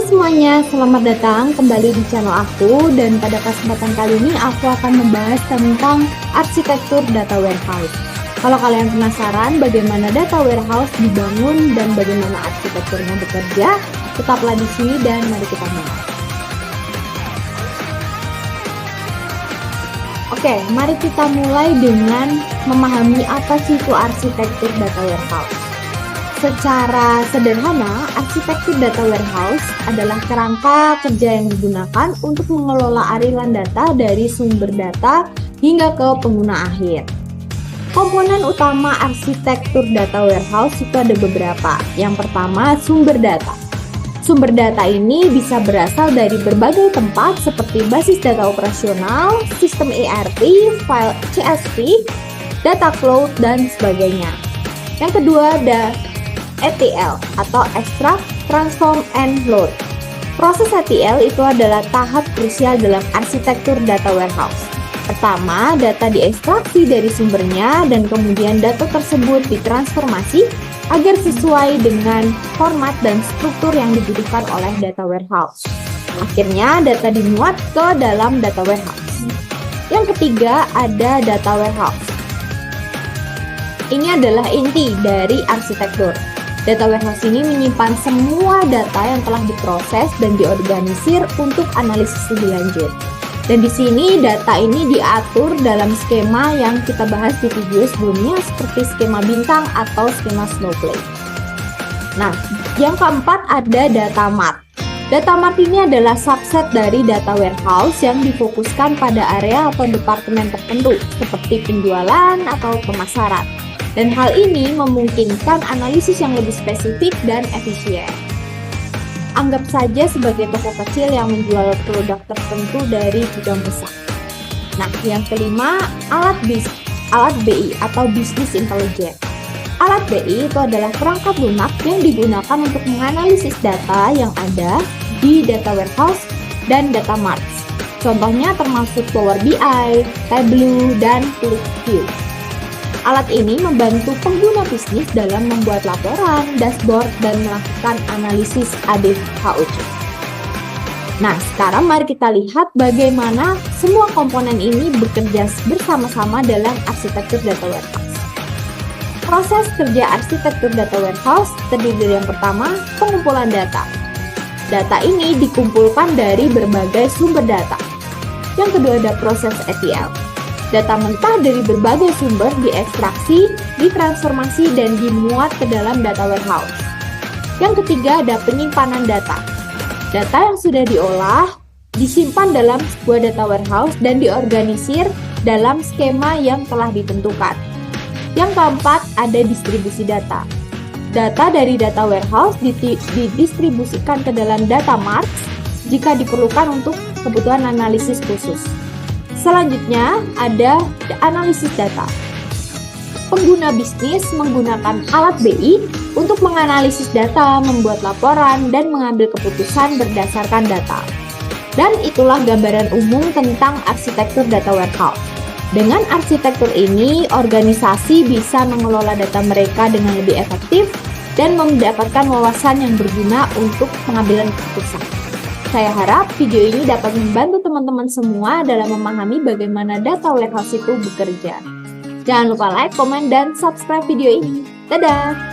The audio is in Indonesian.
semuanya, selamat datang kembali di channel aku, dan pada kesempatan kali ini aku akan membahas tentang arsitektur data warehouse. Kalau kalian penasaran bagaimana data warehouse dibangun dan bagaimana arsitekturnya bekerja, tetaplah di sini dan mari kita mulai. Oke, mari kita mulai dengan memahami apa sih itu arsitektur data warehouse. Secara sederhana, arsitektur data warehouse adalah kerangka kerja yang digunakan untuk mengelola aliran data dari sumber data hingga ke pengguna akhir. Komponen utama arsitektur data warehouse itu ada beberapa. Yang pertama, sumber data. Sumber data ini bisa berasal dari berbagai tempat seperti basis data operasional, sistem ERP, file CSV, data cloud, dan sebagainya. Yang kedua ada ETL atau Extract, Transform, and Load. Proses ETL itu adalah tahap krusial dalam arsitektur data warehouse. Pertama, data diekstraksi dari sumbernya dan kemudian data tersebut ditransformasi agar sesuai dengan format dan struktur yang dibutuhkan oleh data warehouse. Akhirnya, data dimuat ke dalam data warehouse. Yang ketiga, ada data warehouse. Ini adalah inti dari arsitektur. Data warehouse ini menyimpan semua data yang telah diproses dan diorganisir untuk analisis lebih lanjut. Dan di sini data ini diatur dalam skema yang kita bahas di video sebelumnya seperti skema bintang atau skema snowflake. Nah, yang keempat ada data mart. Data mart ini adalah subset dari data warehouse yang difokuskan pada area atau departemen tertentu seperti penjualan atau pemasaran. Dan hal ini memungkinkan analisis yang lebih spesifik dan efisien. Anggap saja sebagai toko kecil yang menjual produk tertentu dari gudang besar. Nah, yang kelima, alat BI atau Business Intelligence. Alat BI itu adalah perangkat lunak yang digunakan untuk menganalisis data yang ada di data warehouse dan data mart. Contohnya termasuk Power BI, Tableau, dan ClickView. Alat ini membantu pengguna bisnis dalam membuat laporan, dashboard, dan melakukan analisis ADHOC. Nah, sekarang mari kita lihat bagaimana semua komponen ini bekerja bersama-sama dalam arsitektur data warehouse. Proses kerja arsitektur data warehouse terdiri dari yang pertama, pengumpulan data. Data ini dikumpulkan dari berbagai sumber data. Yang kedua ada proses ETL. Data mentah dari berbagai sumber diekstraksi, ditransformasi, dan dimuat ke dalam data warehouse. Yang ketiga ada penyimpanan data. Data yang sudah diolah disimpan dalam sebuah data warehouse dan diorganisir dalam skema yang telah ditentukan. Yang keempat ada distribusi data. Data dari data warehouse didistribusikan ke dalam data mart jika diperlukan untuk kebutuhan analisis khusus. Selanjutnya ada analisis data. Pengguna bisnis menggunakan alat BI untuk menganalisis data, membuat laporan, dan mengambil keputusan berdasarkan data. Dan itulah gambaran umum tentang arsitektur data warehouse. Dengan arsitektur ini, organisasi bisa mengelola data mereka dengan lebih efektif dan mendapatkan wawasan yang berguna untuk pengambilan keputusan. Saya harap video ini dapat membantu teman-teman semua dalam memahami bagaimana data warehouse itu bekerja. Jangan lupa like, komen, dan subscribe video ini. Dadah!